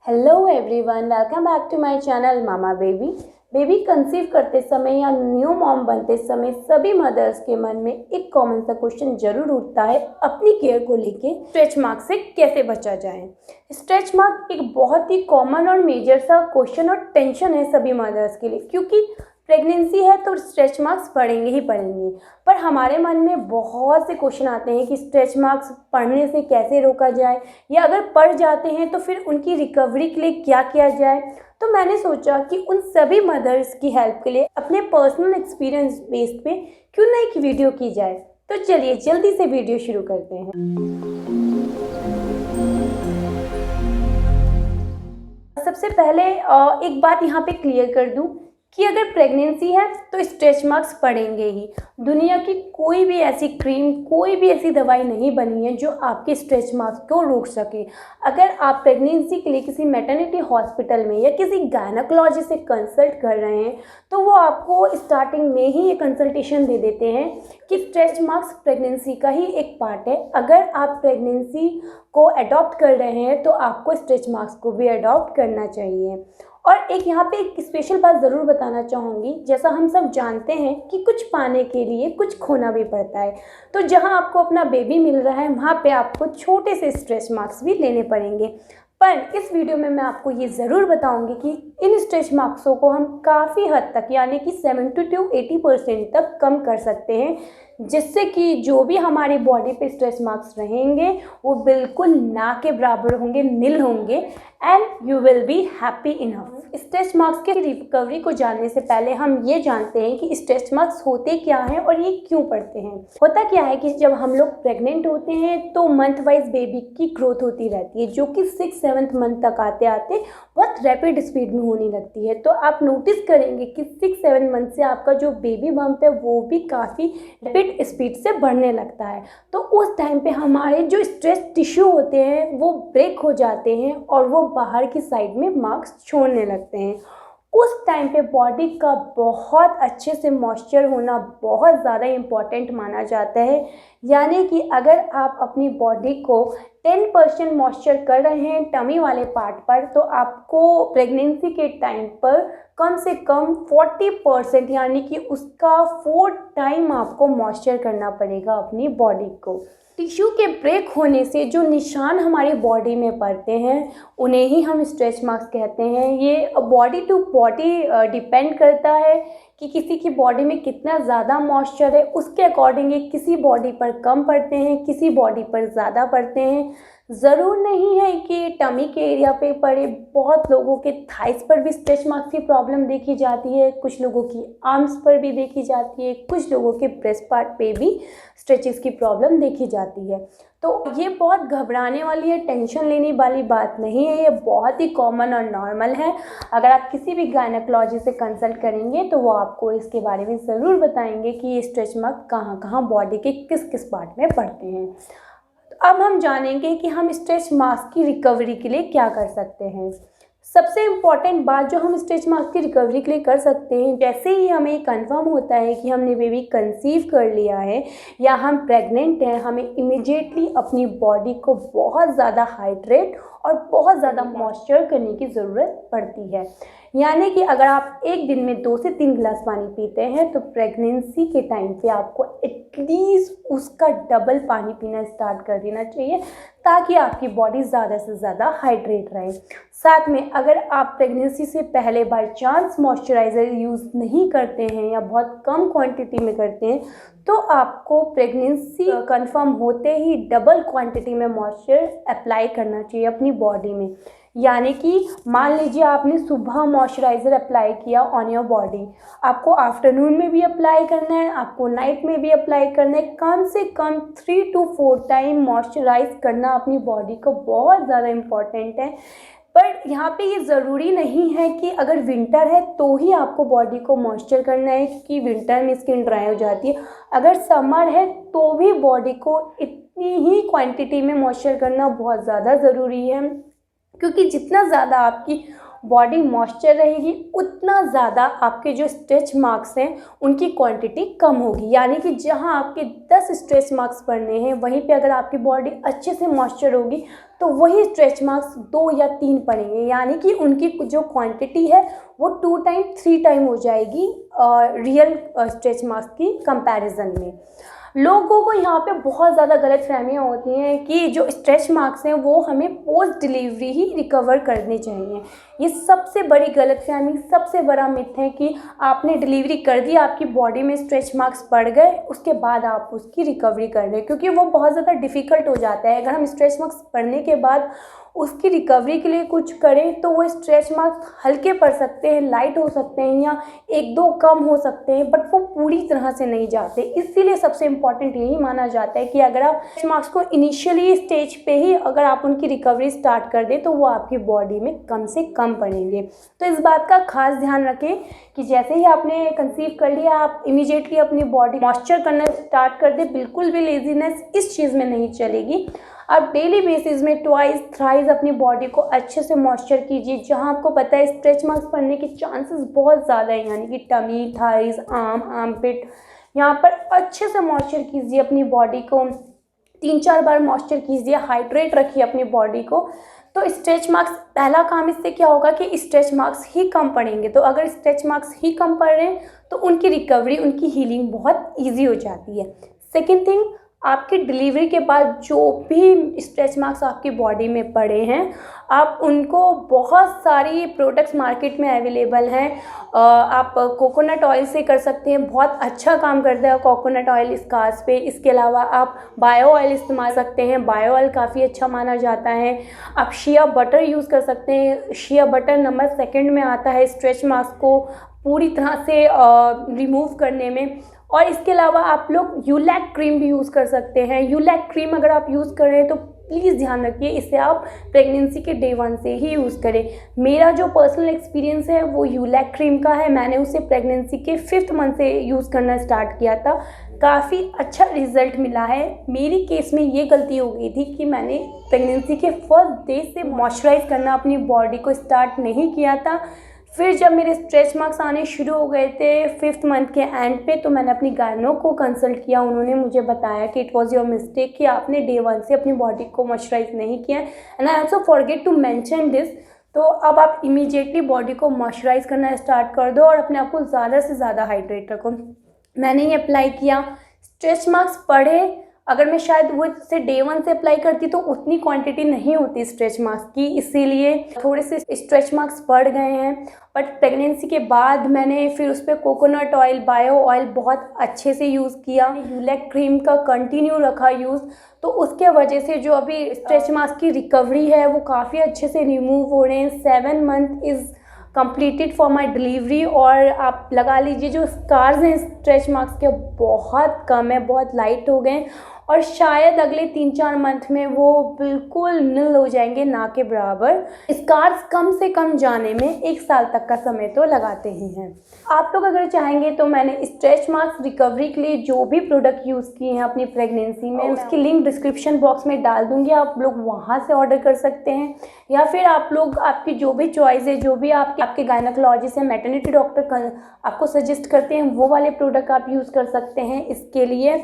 Hello everyone, welcome back to my channel mama baby. Baby conceive करते समय या new mom बनते समय सभी मदर्स के मन में एक कॉमन सा क्वेश्चन जरूर उठता है अपनी केयर को लेके, स्ट्रेच मार्क से कैसे बचा जाए। स्ट्रेच मार्क एक बहुत ही कॉमन और मेजर सा क्वेश्चन और टेंशन है सभी मदर्स के लिए, क्योंकि प्रेगनेंसी है तो स्ट्रेच मार्क्स पड़ेंगे ही पड़ेंगे। पर हमारे मन में बहुत से क्वेश्चन आते हैं कि स्ट्रेच मार्क्स पड़ने से कैसे रोका जाए, या अगर पड़ जाते हैं तो फिर उनकी रिकवरी के लिए क्या किया जाए। तो मैंने सोचा कि उन सभी मदर्स की हेल्प के लिए अपने पर्सनल एक्सपीरियंस बेस पे क्यों ना एक वीडियो की जाए। तो चलिए जल्दी से वीडियो शुरू करते हैं। सबसे पहले एक बात यहाँ पे क्लियर कर दूं कि अगर प्रेगनेंसी है तो स्ट्रेच मार्क्स पड़ेंगे ही। दुनिया की कोई भी ऐसी क्रीम, कोई भी ऐसी दवाई नहीं बनी है जो आपके स्ट्रेच मार्क्स को रोक सके। अगर आप प्रेगनेंसी के लिए किसी मैटरनिटी हॉस्पिटल में या किसी गायनेकोलॉजिस्ट से कंसल्ट कर रहे हैं तो वो आपको स्टार्टिंग में ही ये कंसल्टेशन दे देते हैं कि स्ट्रेच मार्क्स प्रेगनेंसी का ही एक पार्ट है। अगर आप प्रेगनेंसी को अडॉप्ट कर रहे हैं तो आपको स्ट्रेच मार्क्स को भी अडॉप्ट करना चाहिए। और एक यहाँ पे एक स्पेशल बात ज़रूर बताना चाहूँगी, जैसा हम सब जानते हैं कि कुछ पाने के लिए कुछ खोना भी पड़ता है। तो जहाँ आपको अपना बेबी मिल रहा है वहाँ पे आपको छोटे से स्ट्रेच मार्क्स भी लेने पड़ेंगे। पर इस वीडियो में मैं आपको ये ज़रूर बताऊंगी कि इन स्ट्रेच मार्क्सों को हम काफ़ी हद तक यानी कि 70 to 80% तक कम कर सकते हैं, जिससे कि जो भी हमारी बॉडी पे स्ट्रेच मार्क्स रहेंगे वो बिल्कुल ना के बराबर होंगे, नील होंगे, and you will be happy enough. Stretch marks के रिकवरी को जानने से पहले हम ये जानते हैं कि स्ट्रेच मार्क्स होते क्या हैं और ये क्यों पड़ते हैं। होता क्या है कि जब हम लोग प्रेग्नेंट होते हैं तो मंथ वाइज बेबी की ग्रोथ होती रहती है, जो कि 6-7 मंथ तक आते आते बहुत रैपिड स्पीड में होने लगती है। तो आप नोटिस करेंगे कि 6-7 मंथ से आपका जो बेबी बम्प है वो भी काफ़ी रैपिड स्पीड से बढ़ने लगता है। तो उस टाइम पे हमारे जो स्ट्रेच टिश्यू होते हैं वो ब्रेक हो जाते हैं और वो बाहर की साइड में मार्क्स छोड़ने लगते हैं। उस टाइम पे बॉडी का बहुत अच्छे से मॉइस्चर होना बहुत ज़्यादा इम्पॉर्टेंट माना जाता है। यानी कि अगर आप अपनी बॉडी को 10% मॉइस्चर कर रहे हैं टमी वाले पार्ट पर, तो आपको प्रेगनेंसी के टाइम पर कम से कम 40% यानी कि उसका 4 टाइम आपको मॉइस्चर करना पड़ेगा अपनी बॉडी को। टिश्यू के ब्रेक होने से जो निशान हमारी बॉडी में पड़ते हैं उन्हें ही हम स्ट्रेच मार्क्स कहते हैं। ये बॉडी टू बॉडी डिपेंड करता है कि किसी की बॉडी में कितना ज़्यादा मॉइस्चर है, उसके अकॉर्डिंग किसी बॉडी पर कम पड़ते हैं, किसी बॉडी पर ज़्यादा पड़ते हैं। ज़रूर नहीं है कि टमी के एरिया पे पड़े, बहुत लोगों के थाइस पर भी स्ट्रेच मार्क्स की प्रॉब्लम देखी जाती है, कुछ लोगों की आर्म्स पर भी देखी जाती है, कुछ लोगों के ब्रेस्ट पार्ट पे भी स्ट्रेचेस की प्रॉब्लम देखी जाती है। तो ये बहुत घबराने वाली है, टेंशन लेने वाली बात नहीं है, ये बहुत ही कॉमन और नॉर्मल है। अगर आप किसी भी गायनेकोलॉजिस्ट से कंसल्ट करेंगे तो वो आपको इसके बारे में ज़रूर बताएंगे कि ये स्ट्रेच मार्क कहाँ कहाँ बॉडी के किस किस पार्ट में पड़ते हैं। तो अब हम जानेंगे कि हम स्ट्रेच मार्क्स की रिकवरी के लिए क्या कर सकते हैं। सबसे इम्पॉर्टेंट बात जो हम स्ट्रेच मार्क्स की रिकवरी के लिए कर सकते हैं, जैसे ही हमें कंफर्म होता है कि हमने बेबी कंसीव कर लिया है या हम प्रेग्नेंट हैं, हमें इमीडिएटली अपनी बॉडी को बहुत ज़्यादा हाइड्रेट और बहुत ज़्यादा मॉइस्चर करने की ज़रूरत पड़ती है। यानी कि अगर आप एक दिन में 2 से 3 गिलास पानी पीते हैं तो प्रेगनेंसी के टाइम पे आपको एटलीस्ट उसका डबल पानी पीना स्टार्ट कर देना चाहिए, ताकि आपकी बॉडी ज़्यादा से ज़्यादा हाइड्रेट रहे। साथ में अगर आप प्रेगनेंसी से पहले बाय चांस मॉइस्चराइज़र यूज़ नहीं करते हैं या बहुत कम क्वांटिटी में करते हैं तो आपको प्रेगनेंसी कंफर्म होते ही डबल क्वांटिटी में मॉइस्चर अप्लाई करना चाहिए अपनी बॉडी में। यानी कि मान लीजिए आपने सुबह मॉइस्चराइज़र अप्लाई किया ऑन योर बॉडी, आपको आफ्टरनून में भी अप्लाई करना है, आपको नाइट में भी अप्लाई करना है। कम से कम 3 to 4 टाइम मॉइस्चराइज करना अपनी बॉडी को बहुत ज़्यादा इम्पॉर्टेंट है। पर यहाँ पे ये ज़रूरी नहीं है कि अगर विंटर है तो ही आपको बॉडी को मॉइस्चर करना है, क्योंकि विंटर में स्किन ड्राई हो जाती है। अगर समर है तो भी बॉडी को इतनी ही क्वांटिटी में मॉइस्चर करना बहुत ज़्यादा ज़रूरी है, क्योंकि जितना ज़्यादा आपकी बॉडी मॉइस्चर रहेगी, उतना ज़्यादा आपके जो स्ट्रेच मार्क्स हैं उनकी क्वांटिटी कम होगी। यानी कि जहां आपके 10 स्ट्रेच मार्क्स पड़ने हैं, वहीं पे अगर आपकी बॉडी अच्छे से मॉइस्चर होगी तो वही स्ट्रेच मार्क्स 2 या 3 पड़ेंगे। यानी कि उनकी जो क्वांटिटी है वो 2 टाइम 3 टाइम हो जाएगी रियल स्ट्रेच मार्क्स की कंपैरिजन में। लोगों को यहाँ पे बहुत ज़्यादा गलतफहमियाँ होती हैं कि जो स्ट्रेच मार्क्स हैं वो हमें पोस्ट डिलीवरी ही रिकवर करने चाहिए। ये सबसे बड़ी गलतफहमी, सबसे बड़ा मिथ है कि आपने डिलीवरी कर दी, आपकी बॉडी में स्ट्रेच मार्क्स पड़ गए, उसके बाद आप उसकी रिकवरी कर रहे हैं, क्योंकि वो बहुत ज़्यादा डिफ़िकल्ट हो जाता है। अगर हम स्ट्रेच मार्क्स पड़ने के बाद उसकी रिकवरी के लिए कुछ करें तो वो स्ट्रेच मार्क्स हल्के पड़ सकते हैं, लाइट हो सकते हैं या 1-2 कम हो सकते हैं, बट वो पूरी तरह से नहीं जाते। इसीलिए सबसे इम्पॉर्टेंट यही माना जाता है कि अगर आप स्ट्रेच मार्क्स को इनिशियली स्टेज पे ही अगर आप उनकी रिकवरी स्टार्ट कर दें तो वो आपकी बॉडी में कम से कम पड़ेंगे। तो इस बात का खास ध्यान रखें कि जैसे ही आपने कंसीव कर लिया आप इमीडिएटली अपनी बॉडी मॉइस्चर करना स्टार्ट कर दें। बिल्कुल भी लेजीनेस इस चीज़ में नहीं चलेगी। आप डेली बेसिस में ट्वाइस थ्राइस अपनी बॉडी को अच्छे से मॉइस्चर कीजिए। जहां आपको पता है स्ट्रेच मार्क्स पड़ने के चांसेस बहुत ज़्यादा हैं, यानी कि टमी, थाइस, आर्मपिट, यहाँ पर अच्छे से मॉइस्चर कीजिए अपनी बॉडी को। 3-4 बार मॉइस्चर कीजिए, हाइड्रेट रखिए अपनी बॉडी को। तो स्ट्रेच मार्क्स, पहला काम इससे क्या होगा कि स्ट्रेच मार्क्स ही कम पड़ेंगे। तो अगर स्ट्रेच मार्क्स ही कम पड़ रहे हैं तो उनकी रिकवरी, उनकी हीलिंग बहुत ईजी हो जाती है। सेकेंड थिंग, आपकी डिलीवरी के बाद जो भी स्ट्रेच मार्क्स आपकी बॉडी में पड़े हैं, आप उनको, बहुत सारी प्रोडक्ट्स मार्केट में अवेलेबल हैं। आप कोकोनट ऑयल से कर सकते हैं, बहुत अच्छा काम करता है कोकोनट ऑयल स्कार्स पे। इसके अलावा आप बायो ऑयल इस्तेमाल सकते हैं, बायो ऑयल काफ़ी अच्छा माना जाता है। आप शिया बटर यूज़ कर सकते हैं, शिया बटर नंबर 2 में आता है स्ट्रेच मार्क्स को पूरी तरह से रिमूव करने में। और इसके अलावा आप लोग यूलैक क्रीम भी यूज़ कर सकते हैं। यूलैक क्रीम अगर आप यूज़ कर रहे हैं तो प्लीज़ ध्यान रखिए इसे आप प्रेगनेंसी के डे 1 से ही यूज़ करें। मेरा जो पर्सनल एक्सपीरियंस है वो यूलैक क्रीम का है। मैंने उसे प्रेगनेंसी के 5th मंथ से यूज़ करना स्टार्ट किया था, काफ़ी अच्छा रिजल्ट मिला है। मेरी केस में ये गलती हो गई थी कि मैंने प्रेगनेंसी के फर्स्ट डे से मॉइस्चराइज़ करना अपनी बॉडी को स्टार्ट नहीं किया था। फिर जब मेरे स्ट्रेच मार्क्स आने शुरू हो गए थे 5th मंथ के एंड पे, तो मैंने अपनी गायनो को कंसल्ट किया। उन्होंने मुझे बताया कि इट वाज योर मिस्टेक कि आपने डे 1 से अपनी बॉडी को मॉइस्चराइज नहीं किया। And I also forget to mention this. तो अब आप इमीडिएटली बॉडी को मॉइस्चराइज करना स्टार्ट कर दो और अपने आप को ज़्यादा से ज़्यादा हाइड्रेट रखो। मैंने ये अप्लाई किया, स्ट्रेच मार्क्स पड़े। अगर मैं शायद वो से डे 1 से अप्लाई करती तो उतनी क्वांटिटी नहीं होती स्ट्रेच मार्क्स की, इसीलिए थोड़े से स्ट्रेच मार्क्स बढ़ गए हैं। बट प्रेगनेंसी के बाद मैंने फिर उस पर कोकोनट ऑयल, बायो ऑयल बहुत अच्छे से यूज़ किया। यूलैक क्रीम का कंटिन्यू रखा यूज़, तो उसके वजह से जो अभी स्ट्रेच मार्क्स की रिकवरी है वो काफ़ी अच्छे से रिमूव हो रहे हैं। 7 month is completed for my delivery. और आप लगा लीजिए जो स्कार्स हैं स्ट्रेच मार्क्स के बहुत कम है, बहुत लाइट हो गए और शायद अगले 3-4 मंथ में वो बिल्कुल नील हो जाएंगे, ना के बराबर। स्कार्स कम से कम जाने में 1 साल तक का समय तो लगाते ही हैं। आप लोग अगर चाहेंगे तो मैंने स्ट्रेच मार्क्स रिकवरी के लिए जो भी प्रोडक्ट यूज़ किए हैं अपनी प्रेगनेंसी में, उसकी लिंक डिस्क्रिप्शन बॉक्स में डाल दूंगी। आप लोग वहाँ से ऑर्डर कर सकते हैं, या फिर आप लोग, आपकी जो भी चॉइस है, जो भी आपके गायनोकोलॉजिस्ट या मैटरनिटी डॉक्टर आपको सजेस्ट करते हैं वो वाले प्रोडक्ट आप यूज़ कर सकते हैं इसके लिए।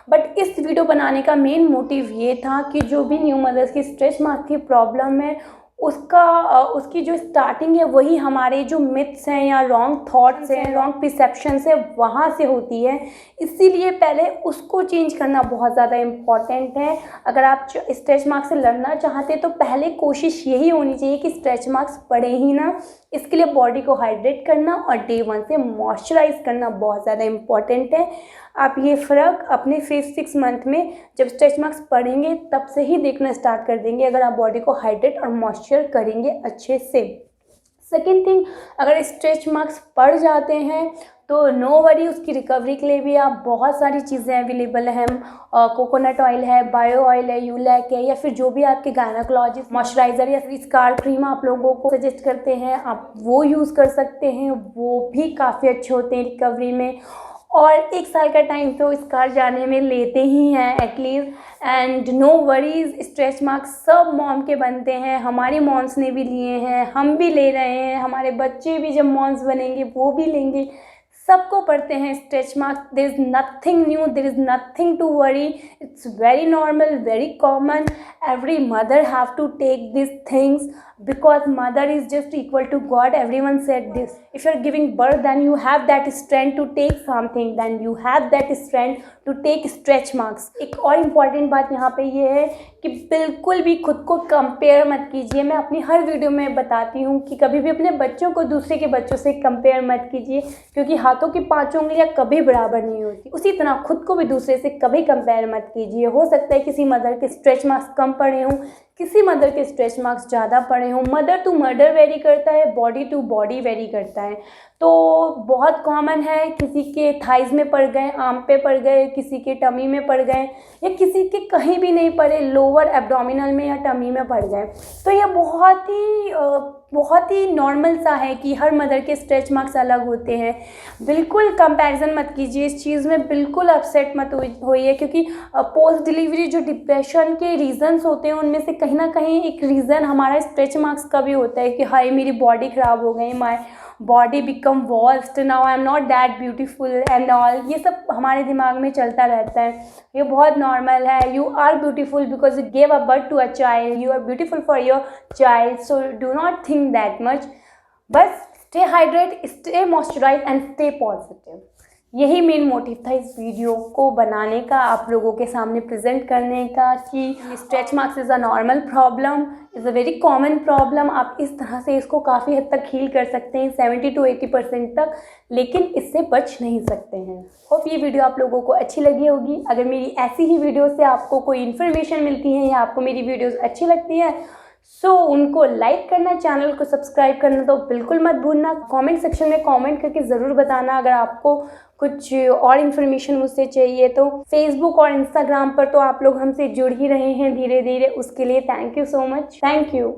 बट इस वीडियो बनाने का मेन मोटिव ये था कि जो भी न्यू मदर्स की स्ट्रेच मार्क्स की प्रॉब्लम है उसकी जो स्टार्टिंग है वही हमारे जो मिथ्स हैं या रॉन्ग थॉट्स हैं, रॉन्ग परसेप्शंस है, वहाँ से होती है। इसीलिए पहले उसको चेंज करना बहुत ज़्यादा इम्पॉर्टेंट है। अगर आप स्ट्रेच मार्क्स से लड़ना चाहते तो पहले कोशिश यही होनी चाहिए कि स्ट्रेच मार्क्स पड़े ही ना। इसके लिए बॉडी को हाइड्रेट करना और डे 1 से मॉइस्चराइज करना बहुत ज़्यादा इम्पॉर्टेंट है। आप ये फ़र्क अपने 5-6 मंथ में जब स्ट्रेच मार्क्स पड़ेंगे तब से ही देखना स्टार्ट कर देंगे, अगर आप बॉडी को हाइड्रेट और मॉइस्चर करेंगे अच्छे से। सेकेंड थिंग, अगर स्ट्रेच मार्क्स पड़ जाते हैं तो नो वरी, उसकी रिकवरी के लिए भी आप बहुत सारी चीज़ें अवेलेबल हैं। कोकोनट ऑयल है, बायो ऑयल है, यूलैक है, या फिर जो भी आपके गायनोकोलॉजिस्ट मॉइस्चराइज़र या फिर स्कार क्रीम आप लोगों को सजेस्ट करते हैं आप वो यूज़ कर सकते हैं। वो भी काफ़ी अच्छे होते हैं रिकवरी में। और 1 साल का टाइम तो स्कार जाने में लेते ही हैं at least. And no worries, stretch marks सब मॉम के बनते हैं, हमारी मॉम्स ने भी लिए हैं, हम भी ले रहे हैं, हमारे बच्चे भी जब मॉम्स बनेंगे वो भी लेंगे, सबको पढ़ते हैं stretch marks. There is nothing new, there is nothing to worry, it's very normal, very common. Every mother have to take this things because mother is just equal to God. Everyone said this. If you're giving birth, then you have that strength to take something, then you have that strength to take stretch marks. एक और important बात यहाँ पे ये है कि बिल्कुल भी खुद को कंपेयर मत कीजिए। मैं अपनी हर वीडियो में बताती हूँ कि कभी भी अपने बच्चों को दूसरे के बच्चों से कंपेयर मत कीजिए, क्योंकि हाथों की 5 उंगलियाँ कभी बराबर नहीं होती। उसी तरह खुद को भी दूसरे से कभी कंपेयर मत कीजिए। हो सकता है किसी मदर के स्ट्रेच मार्क्स कम पड़े हों, किसी मदर के स्ट्रेच मार्क्स ज़्यादा पड़े हों। मदर टू मदर वेरी करता है, बॉडी टू बॉडी वेरी करता है। तो बहुत कॉमन है, किसी के थाइज़ में पड़ गए, आर्म पे पड़ गए, किसी के टमी में पड़ गए, या किसी के कहीं भी नहीं पड़े, लोअर एब्डोमिनल में या टमी में पड़ गए। तो यह बहुत ही नॉर्मल सा है कि हर मदर के स्ट्रेच मार्क्स अलग होते हैं। बिल्कुल कंपैरिजन मत कीजिए इस चीज़ में, बिल्कुल अपसेट मत होइए, क्योंकि पोस्ट डिलीवरी जो डिप्रेशन के रीज़न्स होते हैं उनमें से कहीं ना कहीं एक रीज़न हमारा स्ट्रेच मार्क्स का भी होता है कि हाय मेरी बॉडी ख़राब हो गई, my body become worst, now I am not that beautiful and all. ये सब हमारे दिमाग में चलता रहता है, ये बहुत नॉर्मल है। You are beautiful because you gave a birth to a child, you are beautiful for your child, so do not think that much. बस stay hydrate, stay moisturise and stay positive. यही main motive था इस video को बनाने का, आप लोगों के सामने प्रेजेंट करने का कि stretch marks is a normal problem, is a very common problem. आप इस तरह से इसको काफ़ी हद तक हील कर सकते हैं, 70 to 80% तक, लेकिन इससे बच नहीं सकते हैं। होप ये वीडियो आप लोगों को अच्छी लगी होगी। अगर मेरी ऐसी ही वीडियो से आपको कोई इन्फॉर्मेशन मिलती है या आपको मेरी वीडियोज़ अच्छी लगती है, सो उनको लाइक करना, चैनल को सब्सक्राइब करना तो बिल्कुल मत भूलना। कमेंट सेक्शन में कमेंट करके ज़रूर बताना अगर आपको कुछ और इन्फॉर्मेशन मुझसे चाहिए तो। फेसबुक और इंस्टाग्राम पर तो आप लोग हमसे जुड़ ही रहे हैं धीरे धीरे, उसके लिए thank you so much, thank you.